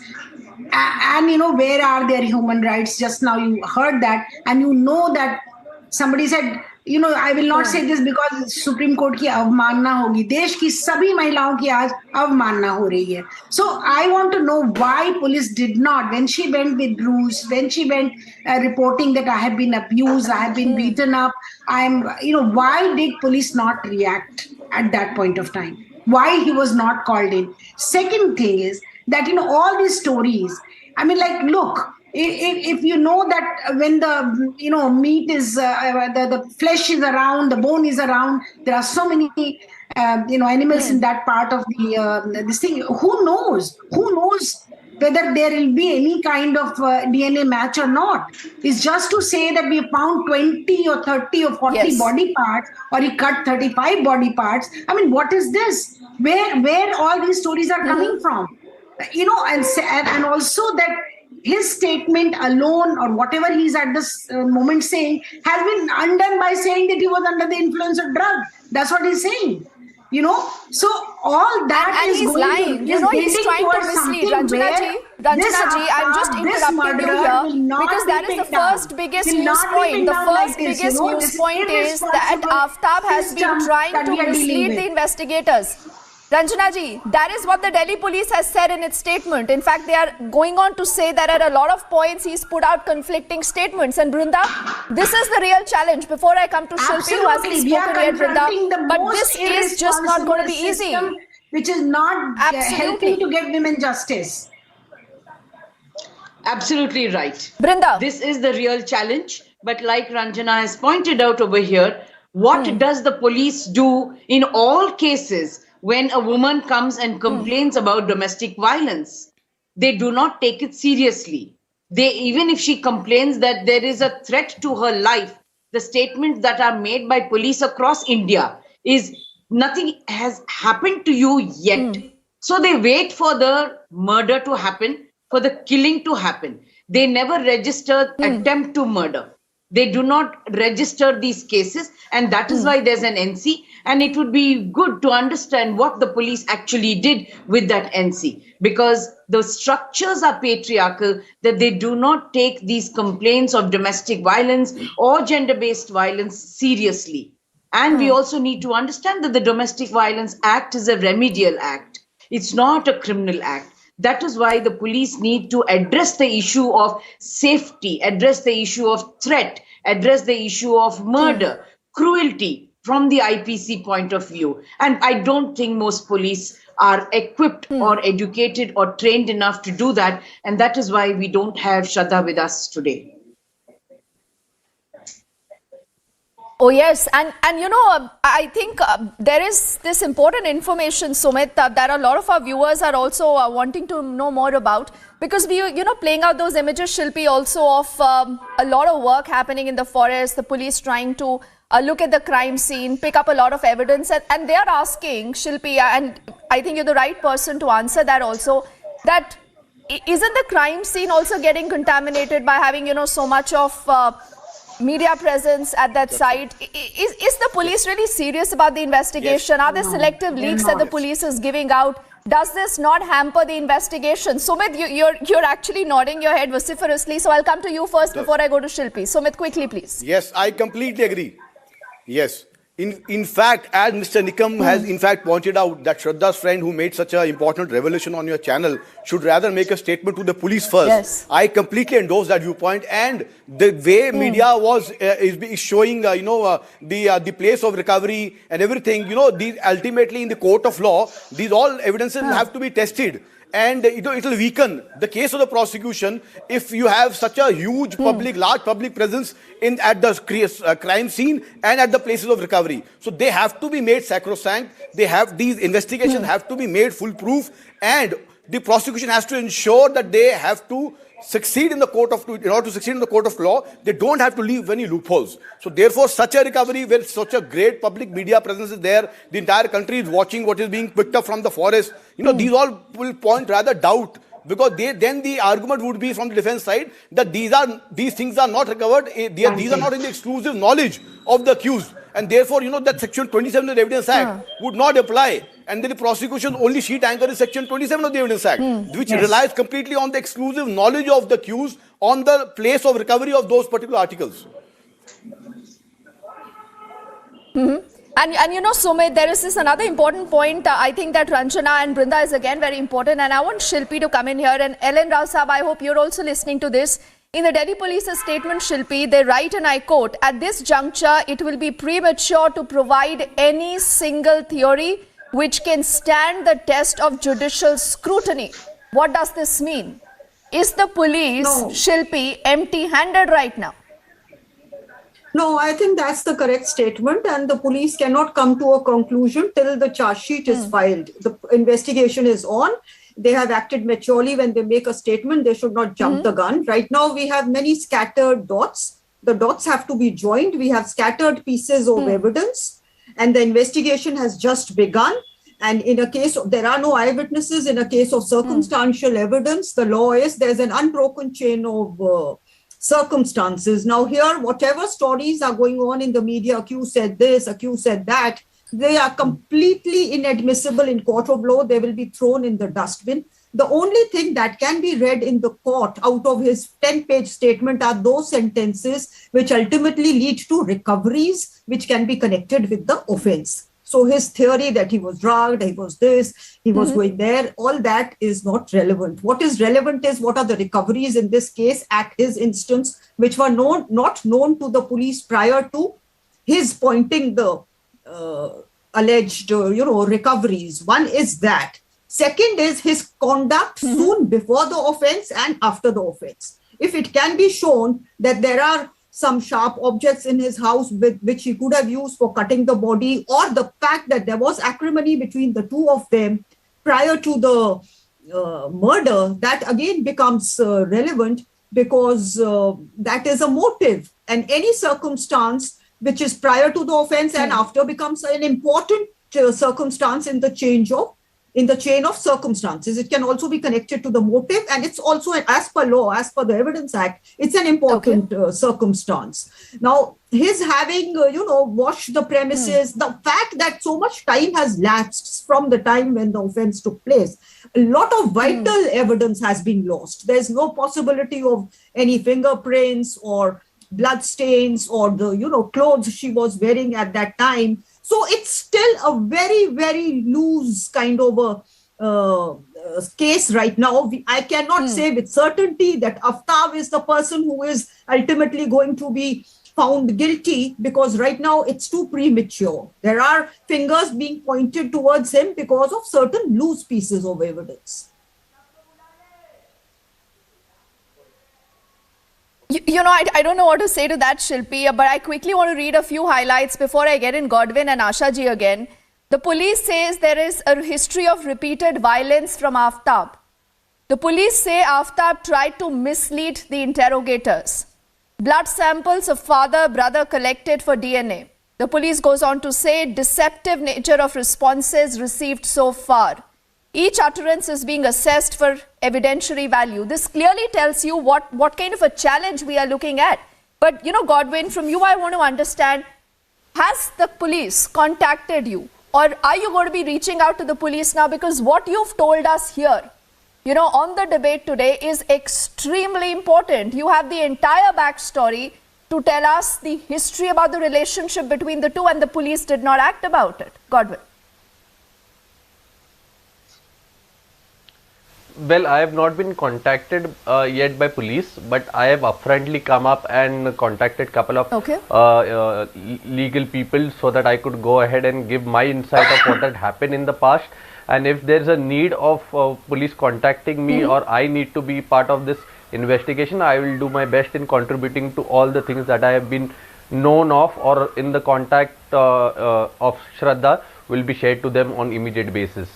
[SPEAKER 14] And where are their human rights? Just now you heard that, and you know that somebody said, I will not say this because Supreme Court की अवमानना होगी, देश की सभी महिलाओं की आज अवमानना हो रही है. So I want to know why police did not, when she went with bruise, when she went reporting that I have been abused, I have been beaten up, why did police not react at that point of time? Why he was not called in? Second thing is that, all these stories, look, if you know that when the meat is the flesh is around, the bone is around, there are so many animals in that part of the this thing. Who knows whether there will be any kind of DNA match or not? It's just to say that we found 20 or 30 or 40 body parts, or he cut 35 body parts. What is this? Where all these stories are coming from? And also that his statement alone, or whatever he's at this moment saying, has been undone by saying that he was under the influence of drug. That's what he's saying. You know, so all that
[SPEAKER 1] and
[SPEAKER 14] is
[SPEAKER 1] he's
[SPEAKER 14] going
[SPEAKER 1] lying.
[SPEAKER 14] to,
[SPEAKER 1] You
[SPEAKER 14] is
[SPEAKER 1] know, he's
[SPEAKER 14] building
[SPEAKER 1] trying to
[SPEAKER 14] towards
[SPEAKER 1] mislead.
[SPEAKER 14] something
[SPEAKER 1] Ranjana
[SPEAKER 14] where this
[SPEAKER 1] ji, I'm just
[SPEAKER 14] Aaftab, this
[SPEAKER 1] interrupting you
[SPEAKER 14] murderer
[SPEAKER 1] here
[SPEAKER 14] will not
[SPEAKER 1] because
[SPEAKER 14] be
[SPEAKER 1] that is the
[SPEAKER 14] picked down.
[SPEAKER 1] first biggest
[SPEAKER 14] Will
[SPEAKER 1] news
[SPEAKER 14] not be
[SPEAKER 1] point.
[SPEAKER 14] picked
[SPEAKER 1] The
[SPEAKER 14] down
[SPEAKER 1] first
[SPEAKER 14] like this,
[SPEAKER 1] biggest
[SPEAKER 14] you know,
[SPEAKER 1] news
[SPEAKER 14] this
[SPEAKER 1] point is that
[SPEAKER 14] irresponsible
[SPEAKER 1] Aaftab has been
[SPEAKER 14] system
[SPEAKER 1] trying
[SPEAKER 14] that
[SPEAKER 1] to
[SPEAKER 14] we are dealing
[SPEAKER 1] mislead
[SPEAKER 14] with.
[SPEAKER 1] the investigators. Ranjana ji, that is what the Delhi police has said in its statement. In fact, they are going on to say that at a lot of points he's put out conflicting statements. And Brinda, this is the real challenge. Before I come to Shilpi, who hasn't
[SPEAKER 14] Absolutely, we are
[SPEAKER 1] spoken yet,
[SPEAKER 14] confronting the
[SPEAKER 1] Brinda, but
[SPEAKER 14] most
[SPEAKER 1] this is just not going to be
[SPEAKER 14] irresponsible
[SPEAKER 1] easy.
[SPEAKER 14] system which is not helping to give women justice.
[SPEAKER 15] Absolutely right.
[SPEAKER 1] Brinda.
[SPEAKER 15] This is the real challenge. But like Ranjana has pointed out over here, what does the police do in all cases when a woman comes and complains about domestic violence? They do not take it seriously. They, even if she complains that there is a threat to her life, the statements that are made by police across India is nothing has happened to you yet. So they wait for the murder to happen, for the killing to happen. They never register attempt to murder. They do not register these cases, and that is why there's an NC. And it would be good to understand what the police actually did with that NC, because the structures are patriarchal, that they do not take these complaints of domestic violence or gender-based violence seriously. And we also need to understand that the Domestic Violence Act is a remedial act. It's not a criminal act. That is why the police need to address the issue of safety, address the issue of threat, address the issue of murder, cruelty from the IPC point of view. And I don't think most police are equipped or educated or trained enough to do that. And that is why we don't have Shraddha with us today.
[SPEAKER 1] Oh yes, and you know, I think there is this important information, Sumit, that a lot of our viewers are also wanting to know more about, because we, you know, playing out those images, Shilpi, also of a lot of work happening in the forest, the police trying to look at the crime scene, pick up a lot of evidence, and they are asking, Shilpi, and I think you're the right person to answer that also, that isn't the crime scene also getting contaminated by having, you know, so much of media presence at that site? Is the police really serious about the investigation? Yes. Are there selective leaks that the police is giving out? Does this not hamper the investigation? Sumit, you're actually nodding your head vociferously, so I'll come to you first before I go to Shilpi. Sumit, quickly, please.
[SPEAKER 13] Yes, I completely agree. Yes. In fact, as Mr. Nikam has in fact pointed out, that Shraddha's friend who made such an important revelation on your channel should rather make a statement to the police first. Yes. I completely endorse that viewpoint, and the way media is showing, the place of recovery and everything. You know, these ultimately in the court of law, these all evidences have to be tested. And it will weaken the case of the prosecution if you have such a huge large public presence at the crime scene and at the places of recovery. So they have to be made sacrosanct. These investigations have to be made foolproof, and the prosecution has to ensure that they have to succeed in order to succeed in the court of law. They don't have to leave any loopholes. So therefore, such a recovery where such a great public media presence is there, the entire country is watching what is being picked up from the forest. You know, these all will point rather doubt, because then the argument would be from the defense side that these things are not recovered. These are not in the exclusive knowledge of the accused, and therefore, you know, that Section 27 of the Evidence Act would not apply. And then the prosecution only sheet anchor is Section 27 of the Evidence Act, which relies completely on the exclusive knowledge of the accused on the place of recovery of those particular articles.
[SPEAKER 1] And you know, Sumit, there is this another important point. I think that Ranjana and Brinda is again very important, and I want Shilpi to come in here. And Ellen Rao Saab, I hope you're also listening to this. In the Delhi Police's statement, Shilpi, they write, and I quote, "At this juncture, it will be premature to provide any single theory which can stand the test of judicial scrutiny." What does this mean? Is the police, Shilpi, empty-handed right now?
[SPEAKER 16] No, I think that's the correct statement, and the police cannot come to a conclusion till the charge sheet is filed. The investigation is on. They have acted maturely when they make a statement. They should not jump the gun. Right now, we have many scattered dots. The dots have to be joined. We have scattered pieces of evidence, and the investigation has just begun. And in a case of, there are no eyewitnesses. In a case of circumstantial evidence, the law is there's an unbroken chain of circumstances. Now here, whatever stories are going on in the media, accused said this, accused said that, They are completely inadmissible in court of law. They will be thrown in the dustbin. The only thing that can be read in the court out of his 10-page statement are those sentences which ultimately lead to recoveries which can be connected with the offense. So his theory that he was drugged, he was this, he was going there, all that is not relevant. What is relevant is what are the recoveries in this case at his instance, which were not known to the police prior to his pointing the alleged, recoveries. One is that. Second is his conduct soon before the offense and after the offense. If it can be shown that there are some sharp objects in his house which he could have used for cutting the body, or the fact that there was acrimony between the two of them prior to the murder, that again becomes relevant because that is a motive, and any circumstance which is prior to the offense and after becomes an important circumstance in the chain of circumstances. It can also be connected to the motive, and it's also, as per law, as per the Evidence Act, it's an important circumstance. Now, his having, washed the premises, the fact that so much time has lapsed from the time when the offense took place, a lot of vital evidence has been lost. There's no possibility of any fingerprints or blood stains or the, clothes she was wearing at that time. So it's still a very, very loose kind of a case right now. I cannot say with certainty that Aaftab is the person who is ultimately going to be found guilty, because right now it's too premature. There are fingers being pointed towards him because of certain loose pieces of evidence.
[SPEAKER 1] I don't know what to say to that, Shilpi, but I quickly want to read a few highlights before I get in Godwin and Asha ji again. The police says there is a history of repeated violence from Aaftab. The police say Aaftab tried to mislead the interrogators. Blood samples of father, brother collected for DNA. The police goes on to say deceptive nature of responses received so far. Each utterance is being assessed for evidentiary value. This clearly tells you what kind of a challenge we are looking at. But, Godwin, from you I want to understand, has the police contacted you? Or are you going to be reaching out to the police now? Because what you've told us here, on the debate today is extremely important. You have the entire backstory to tell us the history about the relationship between the two, and the police did not act about it. Godwin.
[SPEAKER 10] Well, I have not been contacted yet by police, but I have upfrontly come up and contacted couple of legal people so that I could go ahead and give my insight of what had happened in the past. And if there is a need of police contacting me or I need to be part of this investigation, I will do my best in contributing to all the things that I have been known of or in the contact of Shraddha will be shared to them on immediate basis.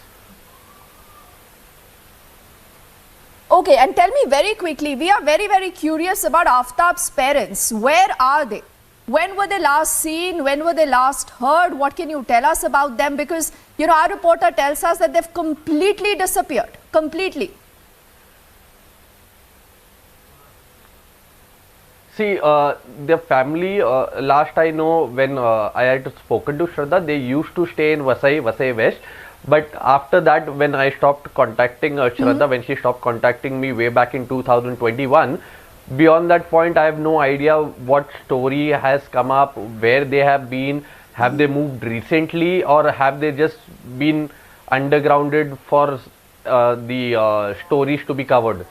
[SPEAKER 1] Okay, and tell me very quickly, we are very, very curious about Aaftab's parents. Where are they? When were they last seen? When were they last heard? What can you tell us about them? Because, our reporter tells us that they've completely disappeared. Completely.
[SPEAKER 10] See, their family, last I know, when I had spoken to Shraddha, they used to stay in Vasai West. But after that, when I stopped contacting Shraddha, when she stopped contacting me way back in 2021, beyond that point, I have no idea what story has come up, where they have been, have they moved recently, or have they just been undergrounded for the stories to be covered.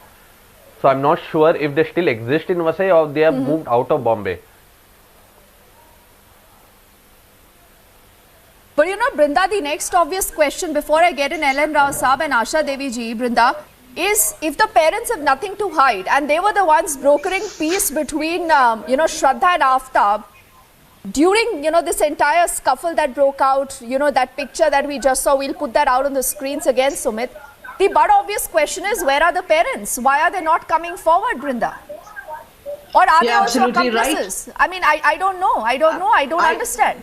[SPEAKER 10] So I'm not sure if they still exist in Vasai or they have moved out of Bombay.
[SPEAKER 1] But Brinda, the next obvious question before I get in Ellen Rao Saab and Asha Devi ji, Brinda, is if the parents have nothing to hide and they were the ones brokering peace between, Shraddha and Aaftab, during, this entire scuffle that broke out, that picture that we just saw, we'll put that out on the screens again, Sumit. The but obvious question is, where are the parents? Why are they not coming forward, Brinda? Or are they also accomplices? Right. I mean, I don't know. I don't understand.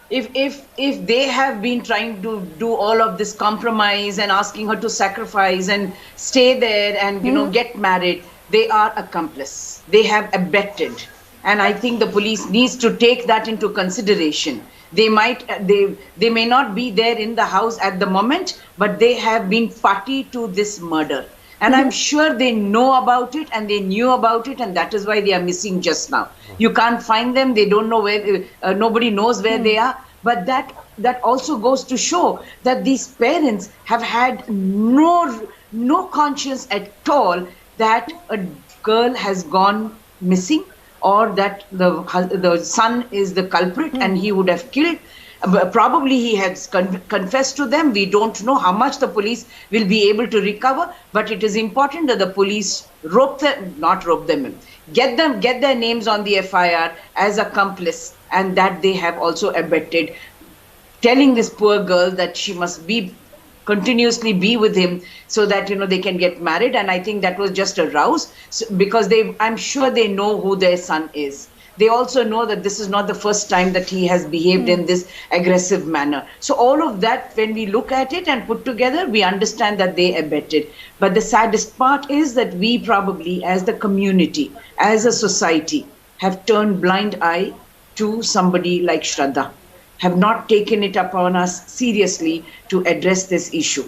[SPEAKER 15] If they have been trying to do all of this compromise and asking her to sacrifice and stay there and get married, they are accomplice. They have abetted, and I think the police needs to take that into consideration. They may not be there in the house at the moment, but they have been party to this murder. And I'm sure they know about it and they knew about it, and that is why they are missing just now. You can't find them. They don't know where, nobody knows where they are. But that also goes to show that these parents have had no conscience at all that a girl has gone missing, or that the son is the culprit and he would have killed. Probably he has confessed to them. We don't know how much the police will be able to recover, but it is important that the police get their names on the FIR as accomplice, and that they have also abetted, telling this poor girl that she must continuously be with him so that they can get married. And I think that was just a ruse, because I'm sure they know who their son is. They also know that this is not the first time that he has behaved in this aggressive manner. So all of that, when we look at it and put together, we understand that they abetted. But the saddest part is that we probably, as the community, as a society, have turned blind eye to somebody like Shraddha, have not taken it upon us seriously to address this issue.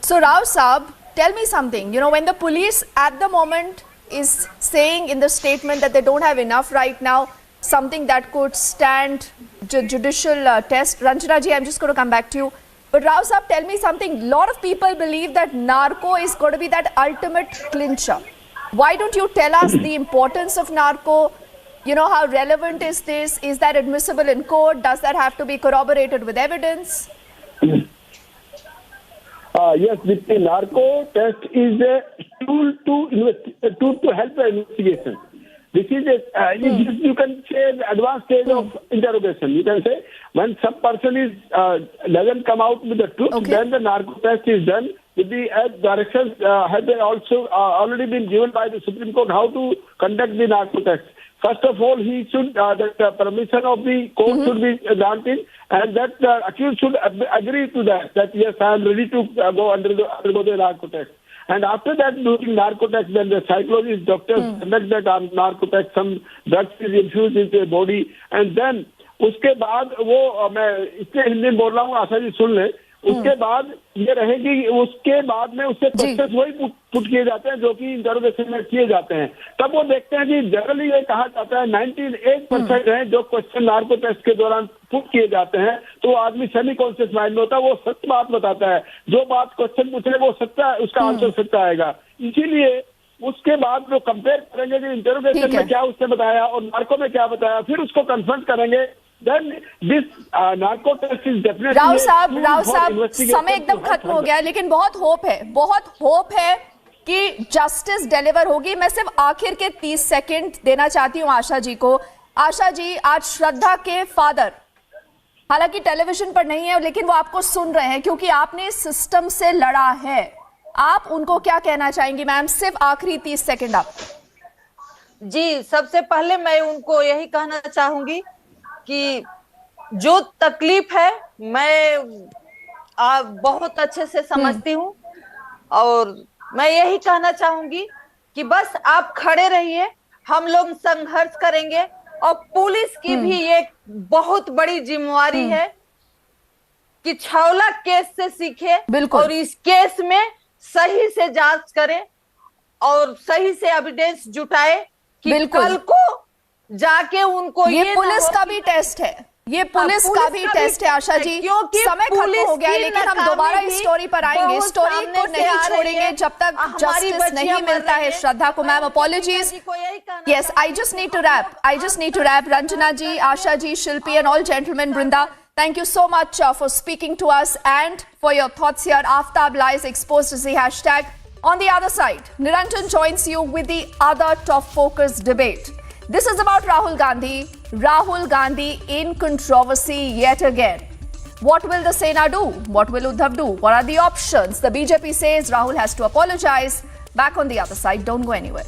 [SPEAKER 1] So Rao Saab, tell me something. When the police at the moment is saying in the statement that they don't have enough right now, something that could stand judicial test. Ranjana ji, I'm just going to come back to you. But Rao Saab, tell me something. A lot of people believe that Narco is going to be that ultimate clincher. Why don't you tell us the importance of Narco? How relevant is this? Is that admissible in court? Does that have to be corroborated with evidence?
[SPEAKER 8] Yes, the narco test is a tool to help the investigation. This is you can say the advanced stage of interrogation. You can say when some person doesn't come out with the truth, then the narco test is done. With the directions have been also already been given by the Supreme Court how to conduct the narco test. First of all, he should the permission of the court should be granted, and that the accused should agree to that. That yes, I am ready to undergo the narco test. And after that, during narco test, then the psychologist, doctors conduct that narco test. Some drugs is infused into the body, and then उसके बाद वो मैं इसलिए हिंदी में बोल रहा हूँ, आशा जी सुन ले. उसके बाद ये रहेगी, उसके बाद में उससे क्वेश्चन वही पुट किए जाते हैं जो कि इंटरोगेशन में किए जाते हैं. तब वो देखते हैं कि जनरली ये कहा जाता है 98% है जो क्वेश्चन नार्को टेस्ट के दौरान पुट किए जाते हैं, तो आदमी सेमी कॉन्शियस माइंड में होता है, वो सत्य बात बताता है. जो बात क्वेश्चन पूछे वो सत्य, उसका आंसर सत्य आएगा. इसीलिए उसके बाद जो कंपेयर करेंगे कि इंटरोगेशन में क्या उसने बताया और नार्को में क्या बताया, फिर उसको कन्फ्रंट करेंगे. Then this narco test is definitely.
[SPEAKER 1] Rao साहब, समय एकदम खत्म हो गया है, लेकिन बहुत होप है कि जस्टिस डिलीवर होगी. मैं सिर्फ आखिर के 30 सेकंड देना चाहती हूँ आशा जी को. आशा जी, आज श्रद्धा के फादर हालांकि टेलीविजन पर नहीं है, लेकिन वो आपको सुन रहे हैं क्योंकि आपने सिस्टम से लड़ा है. आप उनको क्या कहना चाहेंगी मैम? सिर्फ आखिरी 30 सेकंड आप.
[SPEAKER 12] जी, सबसे पहले मैं उनको यही कहना चाहूंगी कि जो तकलीफ है मैं बहुत अच्छे से समझती हूँ, और मैं यही कहना चाहूंगी कि बस आप खड़े रहिए, हम लोग संघर्ष करेंगे. और पुलिस की भी एक बहुत बड़ी जिम्मेवारी है कि छावला केस से सीखे और इस केस में सही से जांच करे और सही से एविडेंस जुटाए कि कल को जाके उनको
[SPEAKER 1] ये पुलिस का भी टेस्ट है, ये पुलिस का भी टेस्ट है. आशा जी, समय खत्म हो गया है, लेकिन हम दोबारा इस स्टोरी पर आएंगे. स्टोरी को नहीं छोड़ेंगे जब तक जस्टिस नहीं मिलता है श्रद्धा को. Ma'am, apologies. Yes, I just need to wrap. Ranjana ji, Asha ji, Shilpi and all gentleman, Brinda, thank you so much for speaking to us and for your thoughts here. Aaftab Lies Exposed is the hashtag. On the other side, Niranjan joins you with the other top focus debate. This is about Rahul Gandhi. Rahul Gandhi in controversy yet again. What will the Sena do? What will Uddhav do? What are the options? The BJP says Rahul has to apologize. Back on the other side. Don't go anywhere.